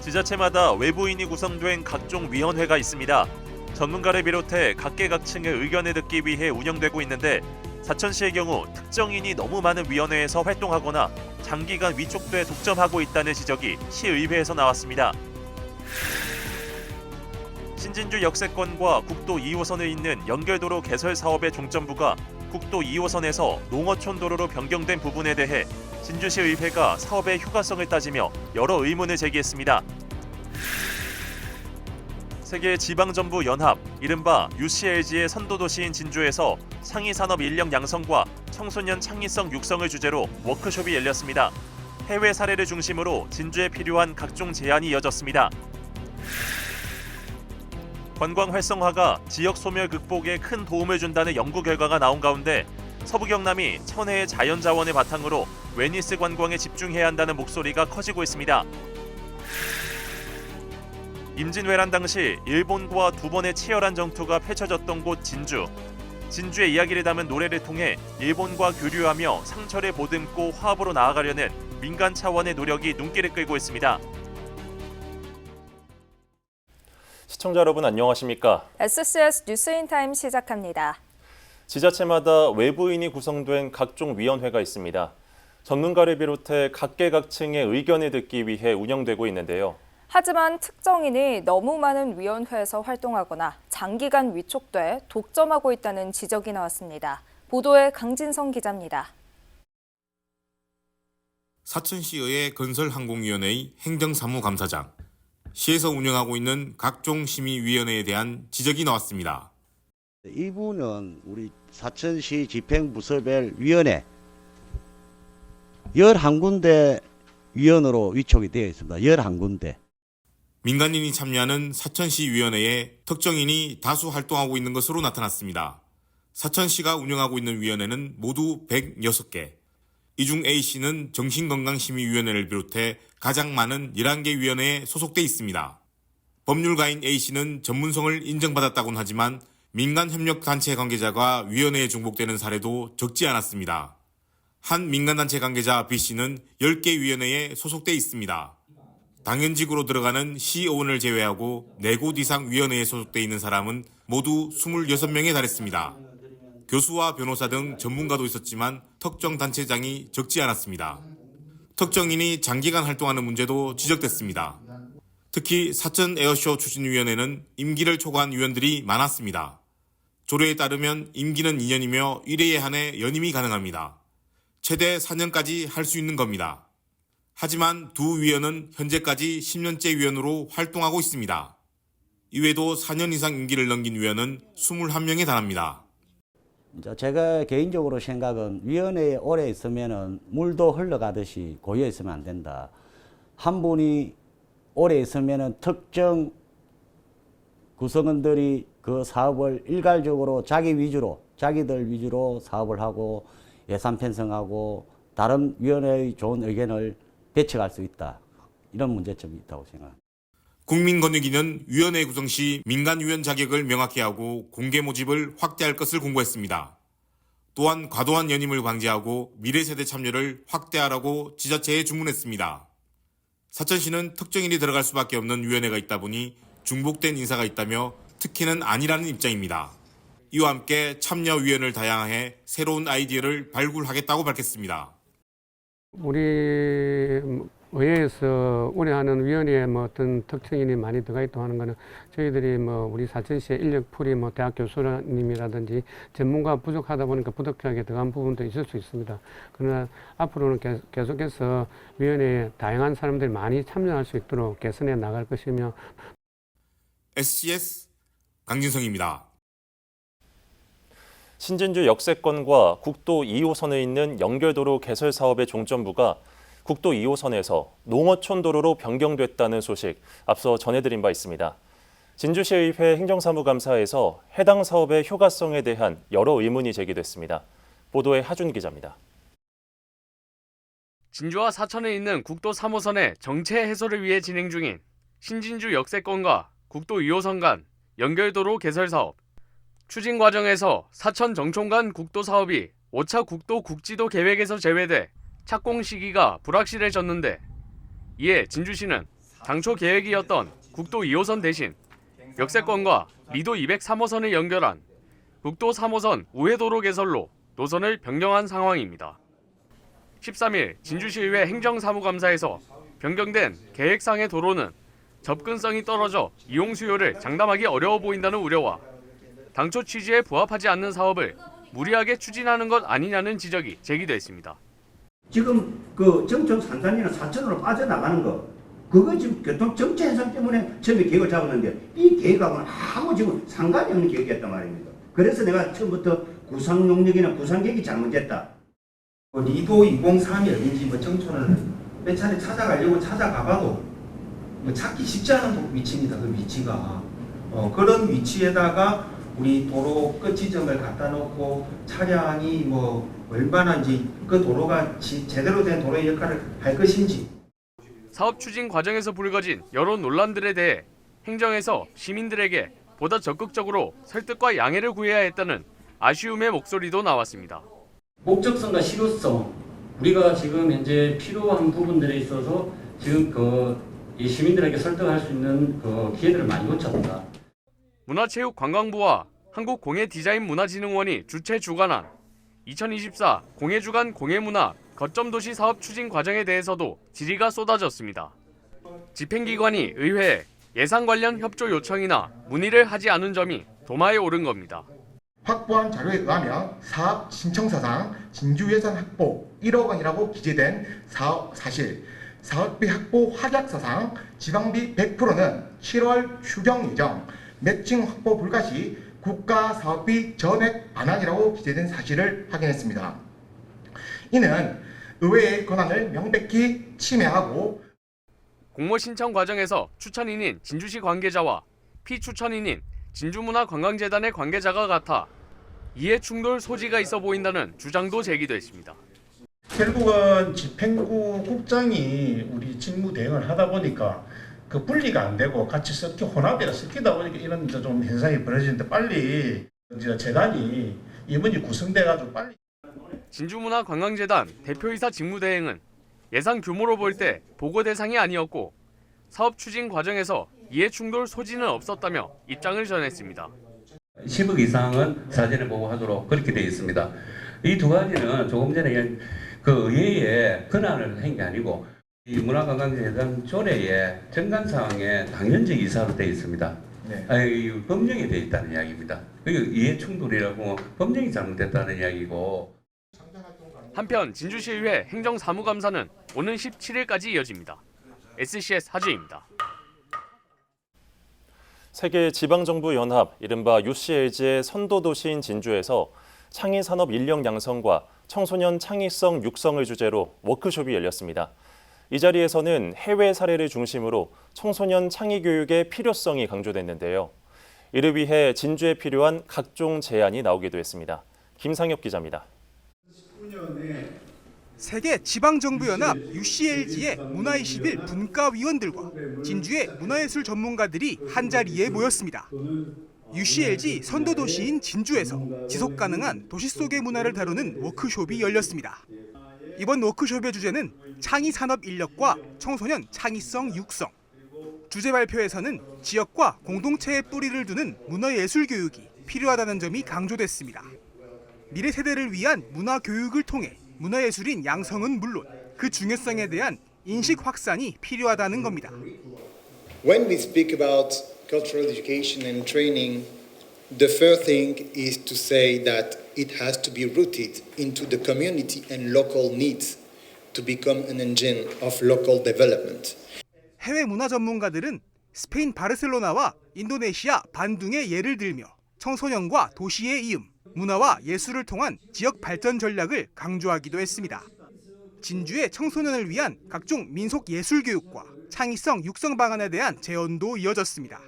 지자체마다 외부인이 구성된 각종 위원회가 있습니다. 전문가를 비롯해 각계각층의 의견을 듣기 위해 운영되고 있는데 사천시의 경우 특정인이 너무 많은 위원회에서 활동하거나 장기간 위촉돼 독점하고 있다는 지적이 시의회에서 나왔습니다. 신진주 역세권과 국도 2호선을 잇는 연결도로 개설 사업의 종점부가 국도 2호선에서 농어촌 도로로 변경된 부분에 대해 진주시의회가 사업의 효과성을 따지며 여러 의문을 제기했습니다. 세계 지방정부 연합, 이른바 UCLG의 선도도시인 진주에서 상위산업 인력 양성과 청소년 창의성 육성을 주제로 워크숍이 열렸습니다. 해외 사례를 중심으로 진주에 필요한 각종 제안이 이어졌습니다. 관광 활성화가 지역 소멸 극복에 큰 도움을 준다는 연구 결과가 나온 가운데 서부 경남이 천혜의 자연자원을 바탕으로 웨니스 관광에 집중해야 한다는 목소리가 커지고 있습니다. 임진왜란 당시 일본과 두 번의 치열한 전투가 펼쳐졌던 곳 진주. 진주의 이야기를 담은 노래를 통해 일본과 교류하며 상처를 보듬고 화합으로 나아가려는 민간 차원의 노력이 눈길을 끌고 있습니다. 시청자 여러분 안녕하십니까? SCS 뉴스인타임 시작합니다. 지자체마다 외부인이 구성된 각종 위원회가 있습니다. 전문가를 비롯해 각계각층의 의견을 듣기 위해 운영되고 있는데요. 하지만 특정인이 너무 많은 위원회에서 활동하거나 장기간 위촉돼 독점하고 있다는 지적이 나왔습니다. 보도에 강진성 기자입니다. 사천시의회 건설항공위원회의 행정사무감사장, 시에서 운영하고 있는 각종 심의위원회에 대한 지적이 나왔습니다. 이분은 우리 사천시 집행부서별 위원회 11군데 위원으로 위촉이 되어 있습니다. 11군데. 민간인이 참여하는 사천시위원회에 특정인이 다수 활동하고 있는 것으로 나타났습니다. 사천시가 운영하고 있는 위원회는 모두 106개. 이 중 A씨는 정신건강심의위원회를 비롯해 가장 많은 11개 위원회에 소속돼 있습니다. 법률가인 A씨는 전문성을 인정받았다고는 하지만 민간협력단체 관계자가 위원회에 중복되는 사례도 적지 않았습니다. 한 민간단체 관계자 B씨는 10개 위원회에 소속돼 있습니다. 당연직으로 들어가는 시의원을 제외하고 4곳 이상 위원회에 소속돼 있는 사람은 모두 26명에 달했습니다. 교수와 변호사 등 전문가도 있었지만 특정 단체장이 적지 않았습니다. 특정인이 장기간 활동하는 문제도 지적됐습니다. 특히 사천 에어쇼 추진위원회는 임기를 초과한 위원들이 많았습니다. 조례에 따르면 임기는 2년이며 1회에 한해 연임이 가능합니다. 최대 4년까지 할 수 있는 겁니다. 하지만 두 위원은 현재까지 10년째 위원으로 활동하고 있습니다. 이외에도 4년 이상 임기를 넘긴 위원은 21명에 달합니다. 제가 개인적으로 생각은 위원회에 오래 있으면 물도 흘러가듯이 고여 있으면 안 된다. 한 분이 오래 있으면 특정 구성원들이 그 사업을 일괄적으로 자기들 위주로 사업을 하고 예산 편성하고 다른 위원회의 좋은 의견을 배척할 수 있다. 이런 문제점이 있다고 생각합니다. 국민권익위는 위원회 구성 시 민간위원 자격을 명확히 하고 공개 모집을 확대할 것을 공고했습니다. 또한 과도한 연임을 방지하고 미래세대 참여를 확대하라고 지자체에 주문했습니다. 사천시는 특정인이 들어갈 수밖에 없는 위원회가 있다 보니 중복된 인사가 있다며 특혜는 아니라는 입장입니다. 이와 함께 참여위원을 다양화해 새로운 아이디어를 발굴하겠다고 밝혔습니다. 우리 의회에서 운영하는 위원회에 어떤 특정인이 많이 들어가 있다고 하는 거는 저희들이 우리 사천시의 인력풀이 대학 교수님이라든지 전문가 부족하다 보니까 부득이하게 들어간 부분도 있을 수 있습니다. 그러나 앞으로는 계속해서 위원회에 다양한 사람들이 많이 참여할 수 있도록 개선해 나갈 것이며. SCS 강진성입니다. 신진주 역세권과 국도 2호선에 있는 연결도로 개설 사업의 종점부가 국도 2호선에서 농어촌 도로로 변경됐다는 소식 앞서 전해드린 바 있습니다. 진주시의회 행정사무감사에서 해당 사업의 효과성에 대한 여러 의문이 제기됐습니다. 보도에 하준 기자입니다. 진주와 사천에 있는 국도 3호선의 정체 해소를 위해 진행 중인 신진주 역세권과 국도 2호선 간 연결도로 개설 사업. 추진 과정에서 사천 정촌 간 국도 사업이 5차 국도 국지도 계획에서 제외돼 착공 시기가 불확실해졌는데, 이에 진주시는 당초 계획이었던 국도 2호선 대신 역세권과 리도 203호선을 연결한 국도 3호선 우회도로 개설로 노선을 변경한 상황입니다. 13일 진주시의회 행정사무감사에서 변경된 계획상의 도로는 접근성이 떨어져 이용 수요를 장담하기 어려워 보인다는 우려와 당초 취지에 부합하지 않는 사업을 무리하게 추진하는 것 아니냐는 지적이 제기됐습니다. 지금 그 정천 산단이나 사천으로 빠져나가는 거 그거 지금 교통 정체 현상 때문에 처음에 계획을 잡았는데 이 계획하고는 아무 지금 상관이 없는 계획이었단 말입니다. 그래서 내가 처음부터 구상용역이나 구상계획이 잘못됐다. 리도 203이 어딘지 정촌을 몇 차례 찾아가려고 찾아가봐도 찾기 쉽지 않은 위치입니다. 그 위치가 그런 위치에다가 우리 도로 끝 지점을 갖다 놓고 차량이 얼마나 이제 그 도로가 제대로 된 도로의 역할을 할 것인지. 사업 추진 과정에서 불거진 여러 논란들에 대해 행정에서 시민들에게 보다 적극적으로 설득과 양해를 구해야 했다는 아쉬움의 목소리도 나왔습니다. 목적성과 실효성, 우리가 지금 현재 필요한 부분들에 있어서 지금 이 시민들에게 설득할 수 있는 기회들을 많이 놓쳤다. 문화체육관광부와 한국공예디자인문화진흥원이 주최 주관한 2024 공예주간 공예문화 거점도시 사업 추진 과정에 대해서도 질의가 쏟아졌습니다. 집행기관이 의회에 예산 관련 협조 요청이나 문의를 하지 않은 점이 도마에 오른 겁니다. 확보한 자료에 의하면 사업 신청서상 진주 예산 확보 1억 원이라고 기재된 사업 사실, 사업비 확보 확약서상 지방비 100%는 7월 추경 예정, 매칭 확보 불가 시 국가 사업비 전액 반환이라고 기재된 사실을 확인했습니다. 이는 의회의 권한을 명백히 침해하고 공모 신청 과정에서 추천인인 진주시 관계자와 피추천인인 진주문화관광재단의 관계자가 같아 이해 충돌 소지가 있어 보인다는 주장도 제기됐습니다. 결국은 집행부 국장이 우리 직무 대응을 하다 보니까 그 분리가 안 되고 같이 혼합되어 섞이다 보니까 이런 좀 현상이 벌어지는데 빨리 이제 재단이 임원이 구성돼가지고 빨리. 진주문화관광재단 대표이사 직무대행은 예산 규모로 볼 때 보고 대상이 아니었고 사업 추진 과정에서 이해 충돌 소지는 없었다며 입장을 전했습니다. 10억 이상은 사전에 보고하도록 그렇게 되어 있습니다. 이 두 가지는 조금 전에 그 의회에 권한을 한 게 아니고 이 문화관광재단 조례에 정관사항에 당연적 이사로 되어 있습니다. 네. 법령이 되어 있다는 이야기입니다. 이해 충돌이라고 법령이 잘못됐다는 이야기고. 한편 진주시의회 행정사무감사는 오는 17일까지 이어집니다. SCS 하주입니다. 세계 지방정부연합 이른바 UCLG의 선도도시인 진주에서 창의산업 인력 양성과 청소년 창의성 육성을 주제로 워크숍이 열렸습니다. 이 자리에서는 해외 사례를 중심으로 청소년 창의 교육의 필요성이 강조됐는데요. 이를 위해 진주에 필요한 각종 제안이 나오기도 했습니다. 김상엽 기자입니다. 세계 지방정부연합 UCLG의 문화21 분과위원들과 진주의 문화예술 전문가들이 한자리에 모였습니다. UCLG 선도도시인 진주에서 지속가능한 도시 속의 문화를 다루는 워크숍이 열렸습니다. 이번 워크숍의 주제는 창의산업 인력과 청소년 창의성 육성. 주제 발표에서는 지역과 공동체에 뿌리를 두는 문화예술 교육이 필요하다는 점이 강조됐습니다. 미래 세대를 위한 문화 교육을 통해 문화예술인 양성은 물론 그 중요성에 대한 인식 확산이 필요하다는 겁니다. When we speak about cultural education and training, the first thing is to say that it has to be rooted into the community and local needs to become an engine of local development. 해외 문화 전문가들은 스페인 바르셀로나와 인도네시아 반둥의 예를 들며 청소년과 도시의 이음, 문화와 예술을 통한 지역 발전 전략을 강조하기도 했습니다. 진주의 청소년을 위한 각종 민속 예술 교육과 창의성 육성 방안에 대한 제언도 이어졌습니다.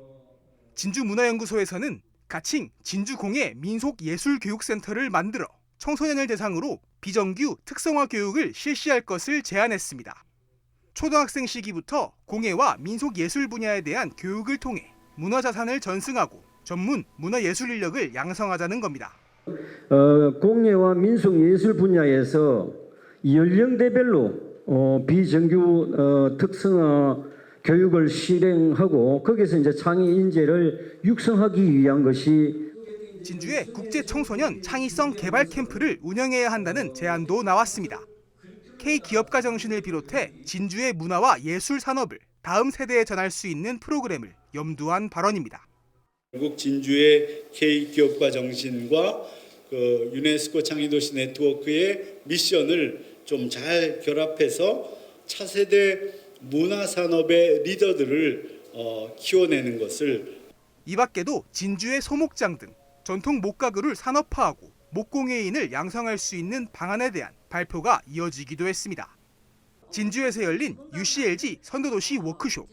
진주문화연구소에서는 가칭 진주공예 민속예술교육센터를 만들어 청소년을 대상으로 비정규 특성화 교육을 실시할 것을 제안했습니다. 초등학생 시기부터 공예와 민속예술 분야에 대한 교육을 통해 문화자산을 전승하고 전문 문화예술 인력을 양성하자는 겁니다. 공예와 민속예술 분야에서 연령대별로 비정규 특성화 교육을 실행하고 거기서 이제 창의 인재를 육성하기 위한 것이 진주에 국제 청소년 창의성 개발 캠프를 운영해야 한다는 제안도 나왔습니다. K기업가 정신을 비롯해 진주의 문화와 예술 산업을 다음 세대에 전할 수 있는 프로그램을 염두한 발언입니다. 결국 진주의 K기업가 정신과 유네스코 창의도시 네트워크의 미션을 좀 잘 결합해서 차세대 문화산업의 리더들을 키워내는 것을. 이 밖에도 진주의 소목장 등 전통 목가구를 산업화하고 목공예인을 양성할 수 있는 방안에 대한 발표가 이어지기도 했습니다. 진주에서 열린 UCLG 선도도시 워크숍.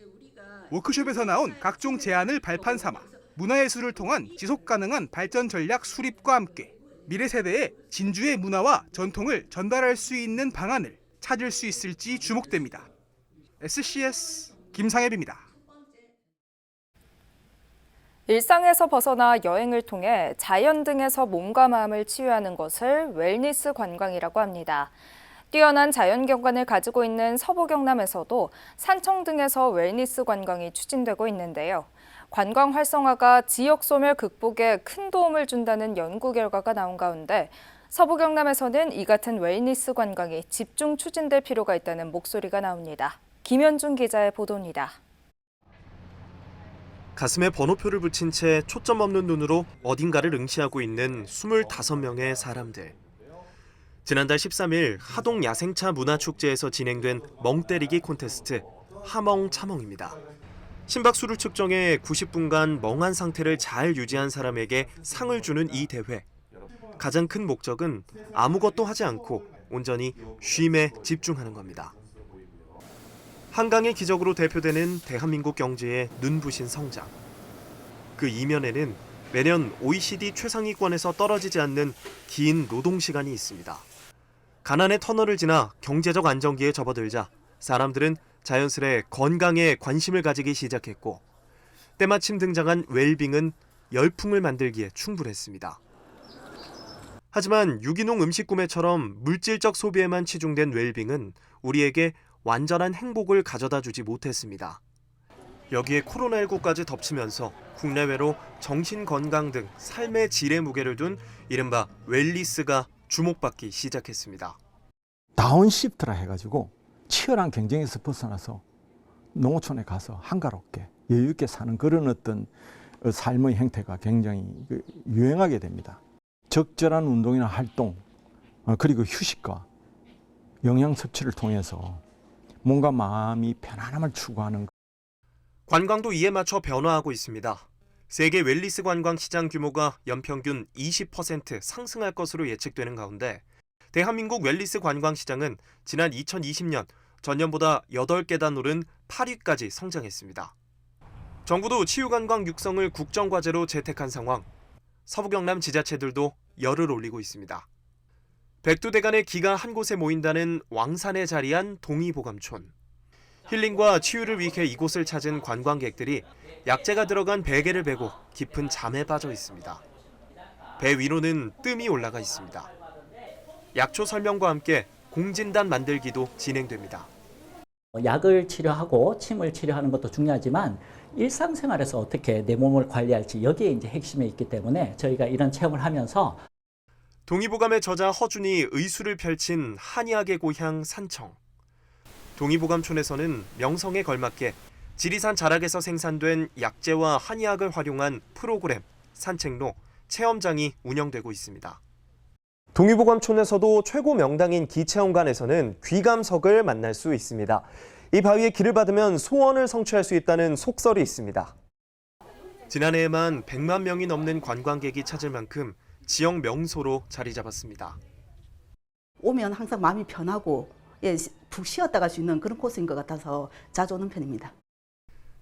워크숍에서 나온 각종 제안을 발판 삼아 문화예술을 통한 지속가능한 발전 전략 수립과 함께 미래 세대에 진주의 문화와 전통을 전달할 수 있는 방안을 찾을 수 있을지 주목됩니다. SCS 김상엽입니다. 일상에서 벗어나 여행을 통해 자연 등에서 몸과 마음을 치유하는 것을 웰니스 관광이라고 합니다. 뛰어난 자연 경관을 가지고 있는 서부 경남에서도 산청 등에서 웰니스 관광이 추진되고 있는데요. 관광 활성화가 지역 소멸 극복에 큰 도움을 준다는 연구 결과가 나온 가운데 서부 경남에서는 이 같은 웰니스 관광이 집중 추진될 필요가 있다는 목소리가 나옵니다. 김현중 기자의 보도입니다. 가슴에 번호표를 붙인 채 초점 없는 눈으로 어딘가를 응시하고 있는 25명의 사람들. 지난달 13일 하동 야생차 문화축제에서 진행된 멍때리기 콘테스트 하멍차멍입니다. 심박수를 측정해 90분간 멍한 상태를 잘 유지한 사람에게 상을 주는 이 대회. 가장 큰 목적은 아무것도 하지 않고 온전히 쉼에 집중하는 겁니다. 한강의 기적으로 대표되는 대한민국 경제의 눈부신 성장. 그 이면에는 매년 OECD 최상위권에서 떨어지지 않는 긴 노동시간이 있습니다. 가난의 터널을 지나 경제적 안정기에 접어들자 사람들은 자연스레 건강에 관심을 가지기 시작했고 때마침 등장한 웰빙은 열풍을 만들기에 충분했습니다. 하지만 유기농 음식 구매처럼 물질적 소비에만 치중된 웰빙은 우리에게 완전한 행복을 가져다 주지 못했습니다. 여기에 코로나19까지 덮치면서 국내외로 정신건강 등 삶의 질의 무게를 둔 이른바 웰니스가 주목받기 시작했습니다. 다운시프트라 해가지고 치열한 경쟁에서 벗어나서 농어촌에 가서 한가롭게 여유 있게 사는 그런 어떤 삶의 형태가 굉장히 유행하게 됩니다. 적절한 운동이나 활동 그리고 휴식과 영양 섭취를 통해서 몸과 마음이 편안함을 추구하는 관광도 이에 맞춰 변화하고 있습니다. 세계 웰니스 관광 시장 규모가 연평균 20% 상승할 것으로 예측되는 가운데 대한민국 웰니스 관광 시장은 지난 2020년 전년보다 8계단 오른 8위까지 성장했습니다. 정부도 치유관광 육성을 국정과제로 채택한 상황. 서부경남 지자체들도 열을 올리고 있습니다. 백두대간의 기가 한 곳에 모인다는 왕산에 자리한 동의보감촌. 힐링과 치유를 위해 이곳을 찾은 관광객들이 약재가 들어간 베개를 베고 깊은 잠에 빠져 있습니다. 배 위로는 뜸이 올라가 있습니다. 약초 설명과 함께 공진단 만들기도 진행됩니다. 약을 치료하고 침을 치료하는 것도 중요하지만 일상생활에서 어떻게 내 몸을 관리할지 여기에 이제 핵심이 있기 때문에 저희가 이런 체험을 하면서 동의보감의 저자 허준이 의술을 펼친 한의학의 고향 산청. 동의보감촌에서는 명성에 걸맞게 지리산 자락에서 생산된 약재와 한의학을 활용한 프로그램, 산책로, 체험장이 운영되고 있습니다. 동의보감촌에서도 최고 명당인 기체험관에서는 귀감석을 만날 수 있습니다. 이 바위에 길을 받으면 소원을 성취할 수 있다는 속설이 있습니다. 지난해에만 100만 명이 넘는 관광객이 찾을 만큼 지역 명소로 자리 잡았습니다. 오면 항상 마음이 편하고 푹 쉬었다 갈 수 있는 그런 코스인 것 같아서 자주 오는 편입니다.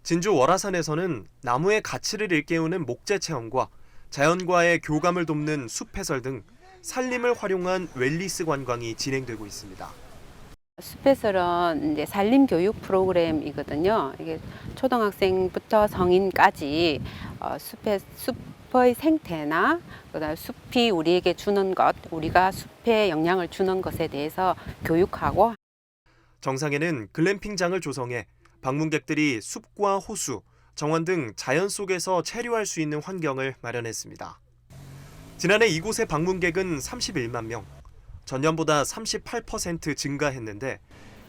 진주 월화산에서는 나무의 가치를 일깨우는 목재 체험과 자연과의 교감을 돕는 숲 해설 등 산림을 활용한 웰니스 관광이 진행되고 있습니다. 숲해설은 이제 산림 교육 프로그램이거든요. 이게 초등학생부터 성인까지 숲의 생태나 그다음 숲이 우리에게 주는 것, 우리가 숲에 영향을 주는 것에 대해서 교육하고 정상에는 글램핑장을 조성해 방문객들이 숲과 호수, 정원 등 자연 속에서 체류할 수 있는 환경을 마련했습니다. 지난해 이곳의 방문객은 31만 명, 전년보다 38% 증가했는데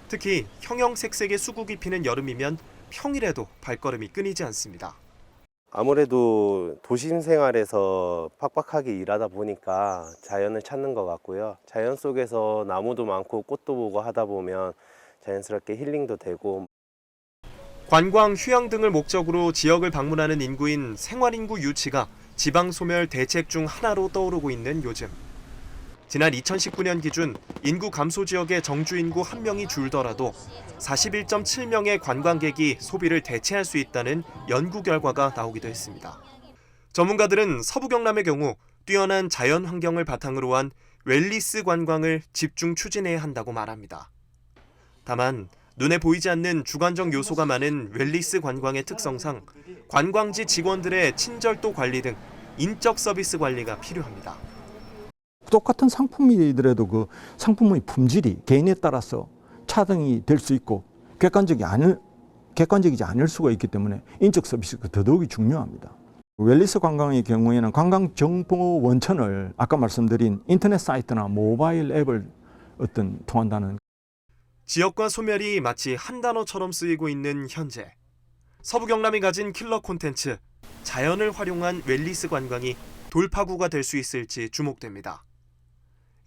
특히 형형색색의 수국이 피는 여름이면 평일에도 발걸음이 끊이지 않습니다. 아무래도 도심 생활에서 팍팍하게 일하다 보니까 자연을 찾는 것 같고요. 자연 속에서 나무도 많고 꽃도 보고 하다 보면 자연스럽게 힐링도 되고. 관광, 휴양 등을 목적으로 지역을 방문하는 인구인 생활인구 유치가 지방 소멸 대책 중 하나로 떠오르고 있는 요즘. 지난 2019년 기준 인구 감소 지역의 정주 인구 1명이 줄더라도 41.7명의 관광객이 소비를 대체할 수 있다는 연구 결과가 나오기도 했습니다. 전문가들은 서부 경남의 경우 뛰어난 자연 환경을 바탕으로 한 웰니스 관광을 집중 추진해야 한다고 말합니다. 다만 눈에 보이지 않는 주관적 요소가 많은 웰니스 관광의 특성상 관광지 직원들의 친절도 관리 등 인적 서비스 관리가 필요합니다. 똑같은 상품이더라도 그 상품의 품질이 개인에 따라서 차등이 될 수 있고 객관적이지 않을 수가 있기 때문에 인적 서비스가 더더욱이 중요합니다. 웰니스 관광의 경우에는 관광 정보 원천을 아까 말씀드린 인터넷 사이트나 모바일 앱을 통한다는 지역과 소멸이 마치 한 단어처럼 쓰이고 있는 현재. 서부 경남이 가진 킬러 콘텐츠, 자연을 활용한 웰니스 관광이 돌파구가 될 수 있을지 주목됩니다.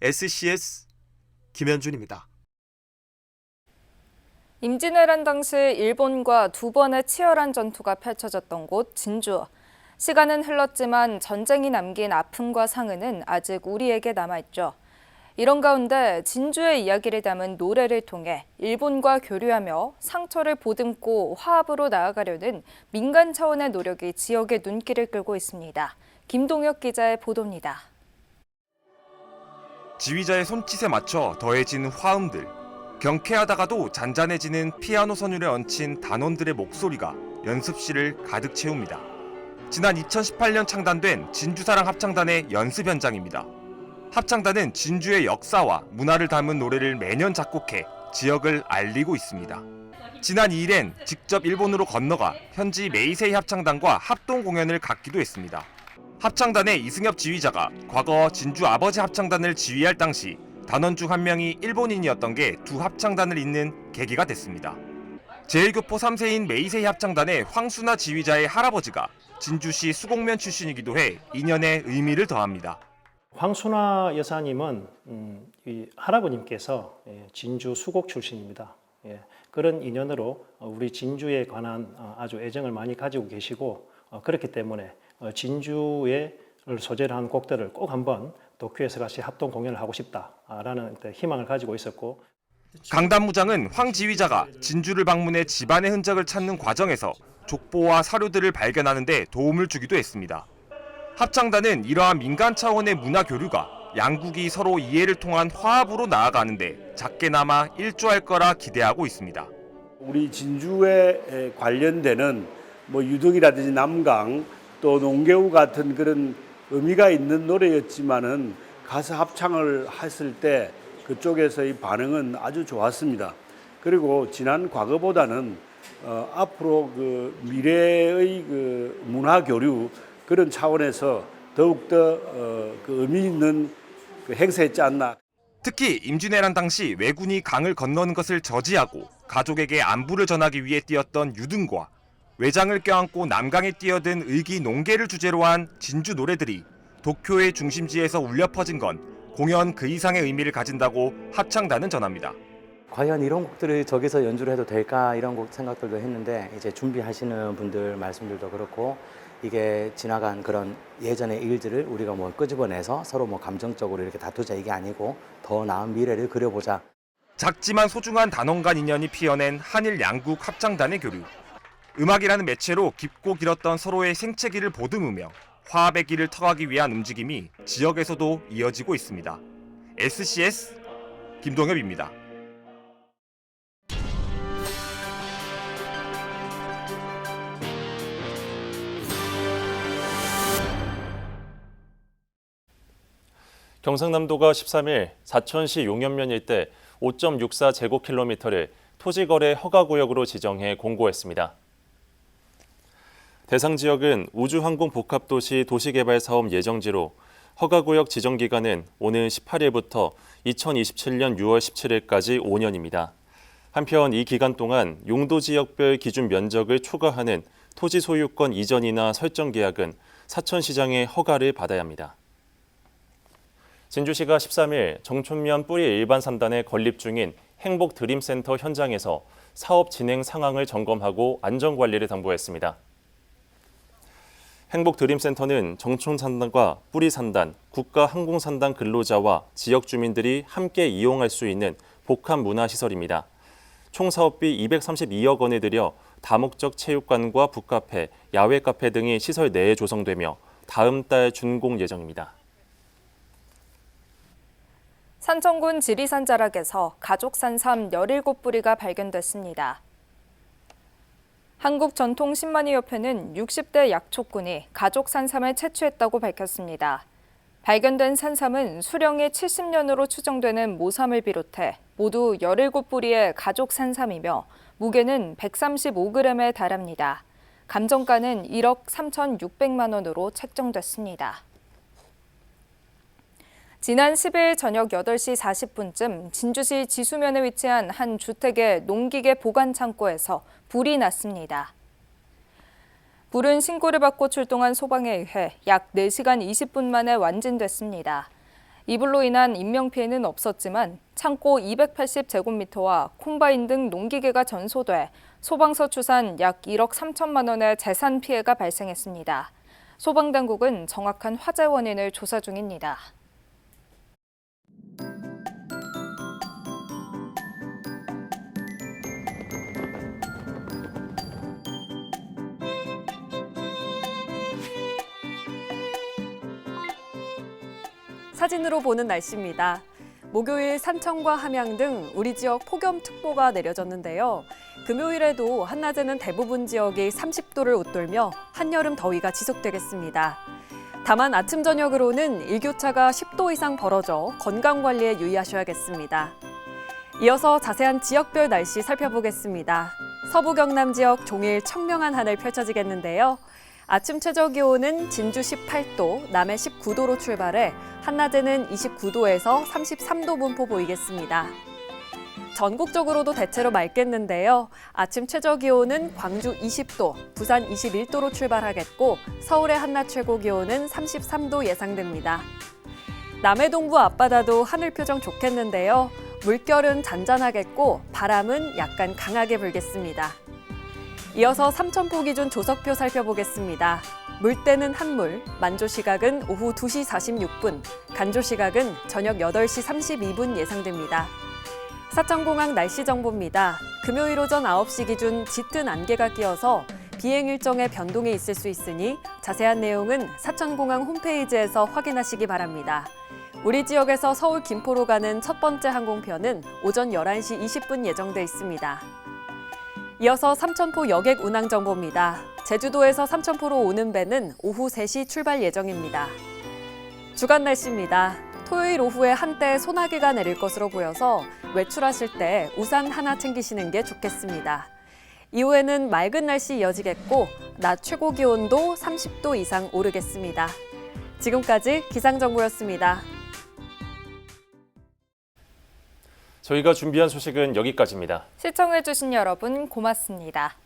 SCS 김현준입니다. 임진왜란 당시 일본과 두 번의 치열한 전투가 펼쳐졌던 곳 진주. 시간은 흘렀지만 전쟁이 남긴 아픔과 상흔은 아직 우리에게 남아있죠. 이런 가운데 진주의 이야기를 담은 노래를 통해 일본과 교류하며 상처를 보듬고 화합으로 나아가려는 민간 차원의 노력이 지역의 눈길을 끌고 있습니다. 김동혁 기자의 보도입니다. 지휘자의 손짓에 맞춰 더해진 화음들, 경쾌하다가도 잔잔해지는 피아노 선율에 얹힌 단원들의 목소리가 연습실을 가득 채웁니다. 지난 2018년 창단된 진주사랑 합창단의 연습 현장입니다. 합창단은 진주의 역사와 문화를 담은 노래를 매년 작곡해 지역을 알리고 있습니다. 지난 2일엔 직접 일본으로 건너가 현지 메이세이 합창단과 합동 공연을 갖기도 했습니다. 합창단의 이승엽 지휘자가 과거 진주 아버지 합창단을 지휘할 당시 단원 중 한 명이 일본인이었던 게 두 합창단을 잇는 계기가 됐습니다. 제1교포 3세인 메이세이 합창단의 황순아 지휘자의 할아버지가 진주시 수곡면 출신이기도 해 인연에 의미를 더합니다. 황순아 여사님은 이 할아버님께서 진주 수곡 출신입니다. 그런 인연으로 우리 진주에 관한 아주 애정을 많이 가지고 계시고 그렇기 때문에 진주를 소재로 한 곡들을 꼭 한번 도쿄에서 같이 합동 공연을 하고 싶다라는 희망을 가지고 있었고 강단무장은 황 지휘자가 진주를 방문해 집안의 흔적을 찾는 과정에서 족보와 사료들을 발견하는 데 도움을 주기도 했습니다. 합창단은 이러한 민간 차원의 문화 교류가 양국이 서로 이해를 통한 화합으로 나아가는데 작게나마 일조할 거라 기대하고 있습니다. 우리 진주에 관련되는 유덕이라든지 남강 또 농개우 같은 그런 의미가 있는 노래였지만은 가서 합창을 했을 때 그쪽에서의 반응은 아주 좋았습니다. 그리고 지난 과거보다는 앞으로 그 미래의 그 문화 교류 그런 차원에서 더욱더 그 의미 있는 그 행사였지 않나. 특히 임진왜란 당시 왜군이 강을 건너는 것을 저지하고 가족에게 안부를 전하기 위해 뛰었던 유등과 외장을 껴안고 남강에 뛰어든 의기 농계를 주제로 한 진주 노래들이 도쿄의 중심지에서 울려 퍼진 건 공연 그 이상의 의미를 가진다고 합창단은 전합니다. 과연 이런 곡들을 저기서 연주를 해도 될까 이런 곡 생각들도 했는데 이제 준비하시는 분들 말씀들도 그렇고 이게 지나간 그런 예전의 일들을 우리가 끄집어내서 서로 감정적으로 이렇게 다투자 이게 아니고 더 나은 미래를 그려보자. 작지만 소중한 단원 간 인연이 피어낸 한일 양국 합창단의 교류. 음악이라는 매체로 깊고 길었던 서로의 생채기를 보듬으며 화합의 길을 터가기 위한 움직임이 지역에서도 이어지고 있습니다. SCS 김동엽입니다. 경상남도가 13일 사천시 용연면 일대 5.64제곱킬로미터를 토지거래 허가구역으로 지정해 공고했습니다. 대상 지역은 우주항공복합도시 도시개발사업 예정지로 허가구역 지정기간은 오는 18일부터 2027년 6월 17일까지 5년입니다. 한편 이 기간 동안 용도지역별 기준 면적을 초과하는 토지 소유권 이전이나 설정 계약은 사천시장의 허가를 받아야 합니다. 진주시가 13일 정촌면 뿌리 일반 3단에 건립 중인 행복드림센터 현장에서 사업 진행 상황을 점검하고 안전관리를 당부했습니다. 행복드림센터는 정촌 3단과 뿌리 3단, 국가항공 3단 근로자와 지역 주민들이 함께 이용할 수 있는 복합 문화시설입니다. 총 사업비 232억 원을 들여 다목적 체육관과 북카페, 야외 카페 등이 시설 내에 조성되며 다음 달 준공 예정입니다. 산청군 지리산 자락에서 가족 산삼 17뿌리가 발견됐습니다. 한국전통신만이협회는 60대 약초꾼이 가족 산삼을 채취했다고 밝혔습니다. 발견된 산삼은 수령이 70년으로 추정되는 모삼을 비롯해 모두 17뿌리의 가족 산삼이며 무게는 135g에 달합니다. 감정가는 1억 3,600만 원으로 책정됐습니다. 지난 10일 저녁 8시 40분쯤 진주시 지수면에 위치한 한 주택의 농기계 보관 창고에서 불이 났습니다. 불은 신고를 받고 출동한 소방에 의해 약 4시간 20분 만에 완진됐습니다. 이 불로 인한 인명피해는 없었지만 창고 280제곱미터와 콤바인 등 농기계가 전소돼 소방서 추산 약 1억 3천만 원의 재산 피해가 발생했습니다. 소방당국은 정확한 화재 원인을 조사 중입니다. 사진으로 보는 날씨입니다. 목요일 산청과 함양 등 우리 지역 폭염특보가 내려졌는데요. 금요일에도 한낮에는 대부분 지역이 30도를 웃돌며 한여름 더위가 지속되겠습니다. 다만 아침 저녁으로는 일교차가 10도 이상 벌어져 건강관리에 유의하셔야겠습니다. 이어서 자세한 지역별 날씨 살펴보겠습니다. 서부 경남 지역 종일 청명한 하늘 펼쳐지겠는데요. 아침 최저기온은 진주 18도, 남해 19도로 출발해 한낮에는 29도에서 33도 분포 보이겠습니다. 전국적으로도 대체로 맑겠는데요. 아침 최저기온은 광주 20도, 부산 21도로 출발하겠고 서울의 한낮 최고기온은 33도 예상됩니다. 남해 동부 앞바다도 하늘 표정 좋겠는데요. 물결은 잔잔하겠고 바람은 약간 강하게 불겠습니다. 이어서 삼천포 기준 조석표 살펴보겠습니다. 물때는 한물, 만조 시각은 오후 2시 46분, 간조 시각은 저녁 8시 32분 예상됩니다. 사천공항 날씨 정보입니다. 금요일 오전 9시 기준 짙은 안개가 끼어서 비행 일정에 변동이 있을 수 있으니 자세한 내용은 사천공항 홈페이지에서 확인하시기 바랍니다. 우리 지역에서 서울 김포로 가는 첫 번째 항공편은 오전 11시 20분 예정돼 있습니다. 이어서 삼천포 여객 운항 정보입니다. 제주도에서 삼천포로 오는 배는 오후 3시 출발 예정입니다. 주간 날씨입니다. 토요일 오후에 한때 소나기가 내릴 것으로 보여서 외출하실 때 우산 하나 챙기시는 게 좋겠습니다. 이후에는 맑은 날씨 이어지겠고 낮 최고 기온도 30도 이상 오르겠습니다. 지금까지 기상정보였습니다. 저희가 준비한 소식은 여기까지입니다. 시청해주신 여러분 고맙습니다.